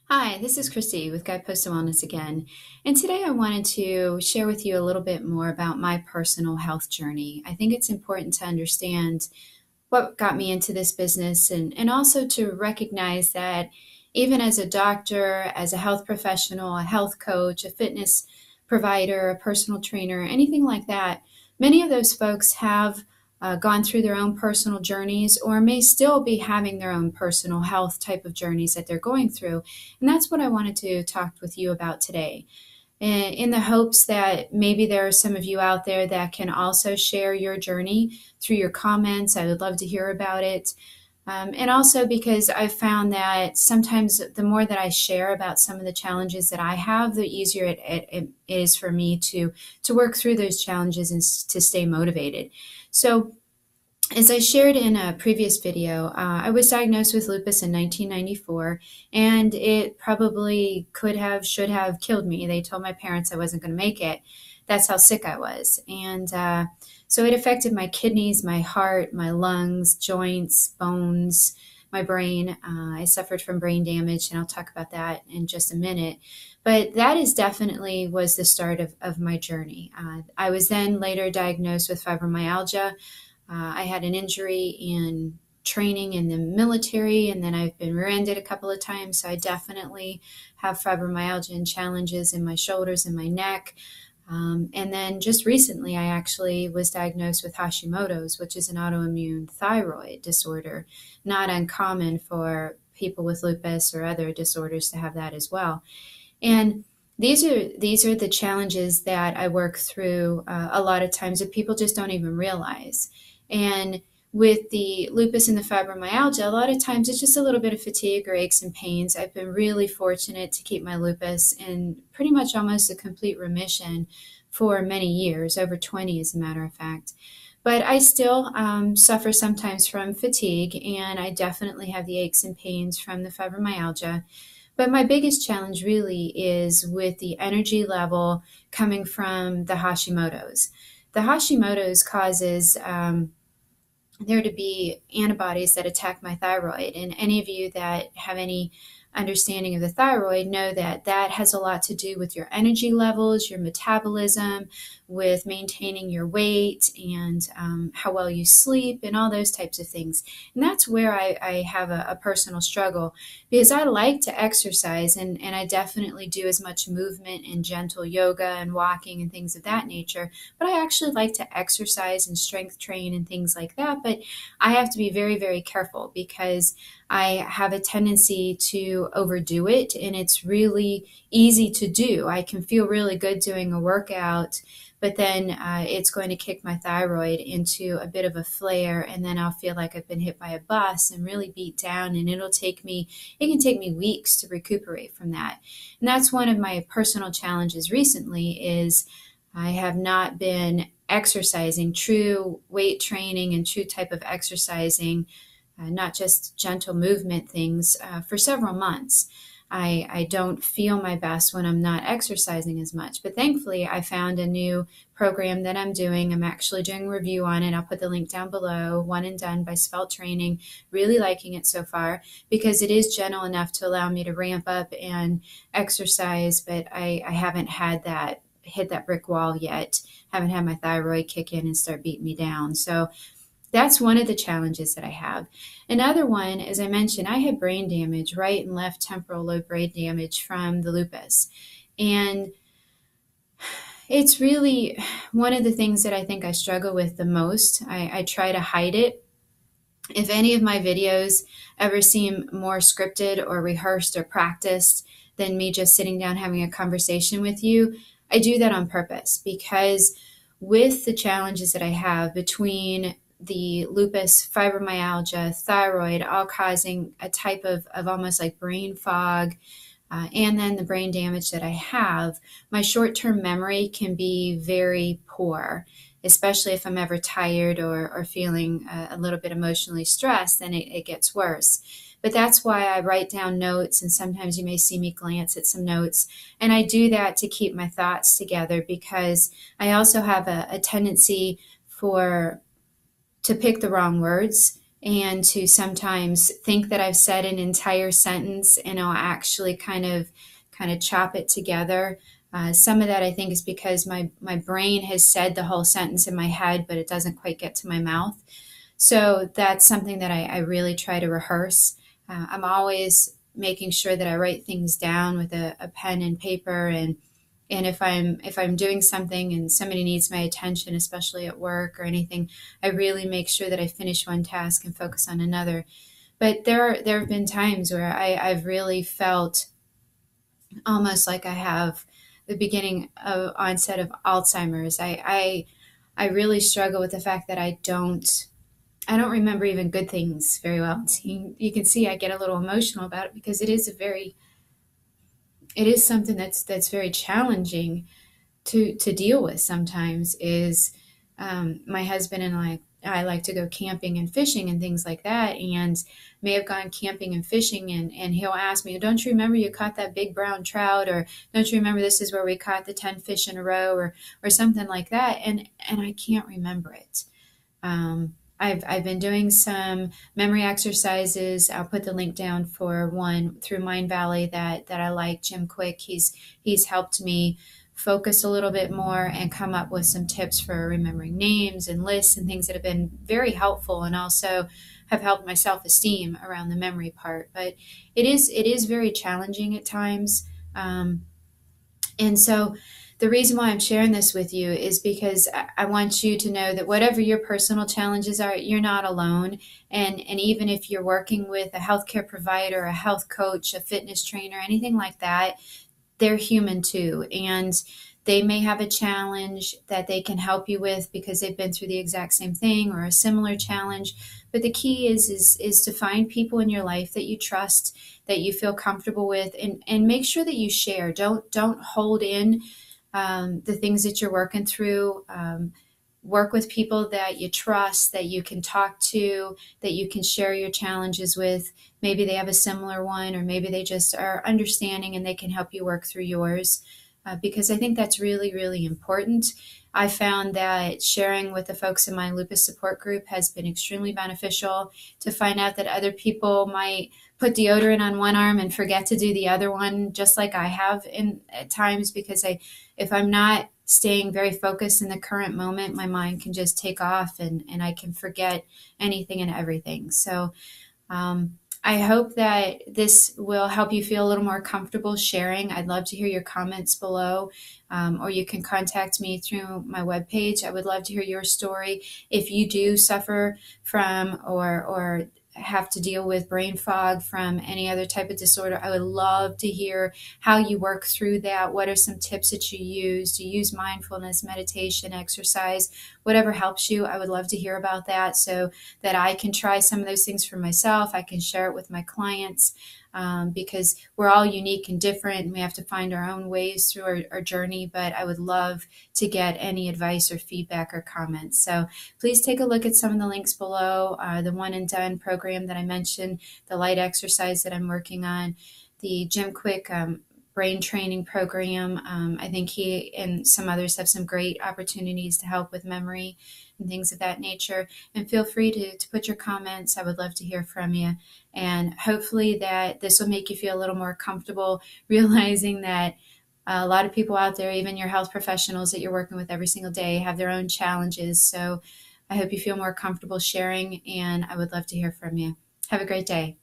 Hi, this is Kristy with Guidepost Wellness again. And today I wanted to share with you a little bit more about my personal health journey. I think it's important to understand what got me into this business and also to recognize that even as a doctor, as a health professional, a health coach, a fitness provider, a personal trainer, anything like that, many of those folks have gone through their own personal journeys or may still be having their own personal health type of journeys that they're going through. And that's what I wanted to talk with you about today, in the hopes that maybe there are some of you out there that can also share your journey through your comments. I would love to hear about it. And also because I've found that sometimes the more that I share about some of the challenges that I have, the easier it is for me to work through those challenges and to stay motivated. So as I shared in a previous video, I was diagnosed with lupus in 1994, and it probably should have killed me. They told my parents I wasn't going to make it. That's how sick I was. And so it affected my kidneys, my heart, my lungs, joints, bones, my brain. I suffered from brain damage, and I'll talk about that in just a minute. But that is definitely was the start of my journey. I was then later diagnosed with fibromyalgia. I had an injury in training in the military, and then I've been rear-ended a couple of times. So I definitely have fibromyalgia and challenges in my shoulders and my neck. And then just recently, I actually was diagnosed with Hashimoto's, which is an autoimmune thyroid disorder. Not uncommon for people with lupus or other disorders to have that as well. And these are the challenges that I work through a lot of times that people just don't even realize. And with the lupus and the fibromyalgia, a lot of times it's just a little bit of fatigue or aches and pains. I've been really fortunate to keep my lupus in pretty much almost a complete remission for many years, over 20 as a matter of fact. But I still suffer sometimes from fatigue, and I definitely have the aches and pains from the fibromyalgia. But my biggest challenge really is with the energy level coming from the Hashimoto's. The Hashimoto's causes there to be antibodies that attack my thyroid. And any of you that have any understanding of the thyroid know that that has a lot to do with your energy levels, your metabolism, with maintaining your weight, and how well you sleep, and all those types of things. And that's where I have a personal struggle, because I like to exercise, and I definitely do as much movement and gentle yoga and walking and things of that nature. But I actually like to exercise and strength train and things like that. But I have to be very, very careful, because I have a tendency to overdo it, and it's really easy to do. I can feel really good doing a workout, but then it's going to kick my thyroid into a bit of a flare, and then I'll feel like I've been hit by a bus and really beat down, and it can take me weeks to recuperate from that. And that's one of my personal challenges recently is I have not been exercising, true weight training and true type of exercising, not just gentle movement things, for several months. I don't feel my best when I'm not exercising as much. But thankfully, I found a new program that I'm doing. I'm actually doing a review on it. I'll put the link down below. One and Done by Svelte Training. Really liking it so far, because it is gentle enough to allow me to ramp up and exercise, but I haven't had that hit that brick wall yet. Haven't had my thyroid kick in and start beating me down. So that's one of the challenges that I have. Another one, as I mentioned, I had brain damage, right and left temporal lobe brain damage from the lupus. And it's really one of the things that I think I struggle with the most. I try to hide it. If any of my videos ever seem more scripted or rehearsed or practiced than me just sitting down having a conversation with you, I do that on purpose, because with the challenges that I have between the lupus, fibromyalgia, thyroid, all causing a type of almost like brain fog, and then the brain damage that I have, my short-term memory can be very poor, especially if I'm ever tired or feeling a little bit emotionally stressed, then it gets worse. But that's why I write down notes, and sometimes you may see me glance at some notes. And I do that to keep my thoughts together, because I also have a tendency to pick the wrong words and to sometimes think that I've said an entire sentence and I'll actually kind of chop it together. Some of that I think is because my brain has said the whole sentence in my head, but it doesn't quite get to my mouth. So that's something that I really try to rehearse. I'm always making sure that I write things down with a pen and paper, and if I'm doing something and somebody needs my attention, especially at work or anything, I really make sure that I finish one task and focus on another. But there have been times where I've really felt almost like I have the beginning of onset of Alzheimer's. I really struggle with the fact that I don't remember even good things very well. You can see I get a little emotional about it because it is something that's very challenging to deal with sometimes. Is My husband and I like to go camping and fishing and things like that, and may have gone camping and fishing, and he'll ask me, don't you remember you caught that big brown trout, or don't you remember this is where we caught the 10 fish in a row, or something like that, and I can't remember it. I've been doing some memory exercises. I'll put the link down for one through Mind Valley that I like. Jim Quick, he's helped me focus a little bit more and come up with some tips for remembering names and lists and things that have been very helpful, and also have helped my self-esteem around the memory part. But it is very challenging at times. And so the reason why I'm sharing this with you is because I want you to know that whatever your personal challenges are, you're not alone. And even if you're working with a healthcare provider, a health coach, a fitness trainer, anything like that, they're human too. And they may have a challenge that they can help you with because they've been through the exact same thing or a similar challenge. But the key is to find people in your life that you trust, that you feel comfortable with, and make sure that you share. Don't hold in the things that you're working through. Work with people that you trust, that you can talk to, that you can share your challenges with. Maybe they have a similar one, or maybe they just are understanding and they can help you work through yours. Because I think that's really, really important. I found that sharing with the folks in my lupus support group has been extremely beneficial, to find out that other people might put deodorant on one arm and forget to do the other one, just like I have at times, because if I'm not staying very focused in the current moment, my mind can just take off, and I can forget anything and everything. So I hope that this will help you feel a little more comfortable sharing. I'd love to hear your comments below, or you can contact me through my webpage. I would love to hear your story. If you do suffer from or have to deal with brain fog from any other type of disorder, I would love to hear how you work through that. What are some tips that you use? Do you use mindfulness, meditation, exercise, whatever helps you? I would love to hear about that, so that I can try some of those things for myself. I can share it with my clients, because we're all unique and different, and we have to find our own ways through our journey. But I would love to get any advice or feedback or comments. So please take a look at some of the links below. The One and Done program that I mentioned, the light exercise that I'm working on, the Jim Quick brain training program. I think he and some others have some great opportunities to help with memory and things of that nature. And feel free to put your comments. I would love to hear from you. And hopefully that this will make you feel a little more comfortable, realizing that a lot of people out there, even your health professionals that you're working with every single day, have their own challenges. So I hope you feel more comfortable sharing, and I would love to hear from you. Have a great day.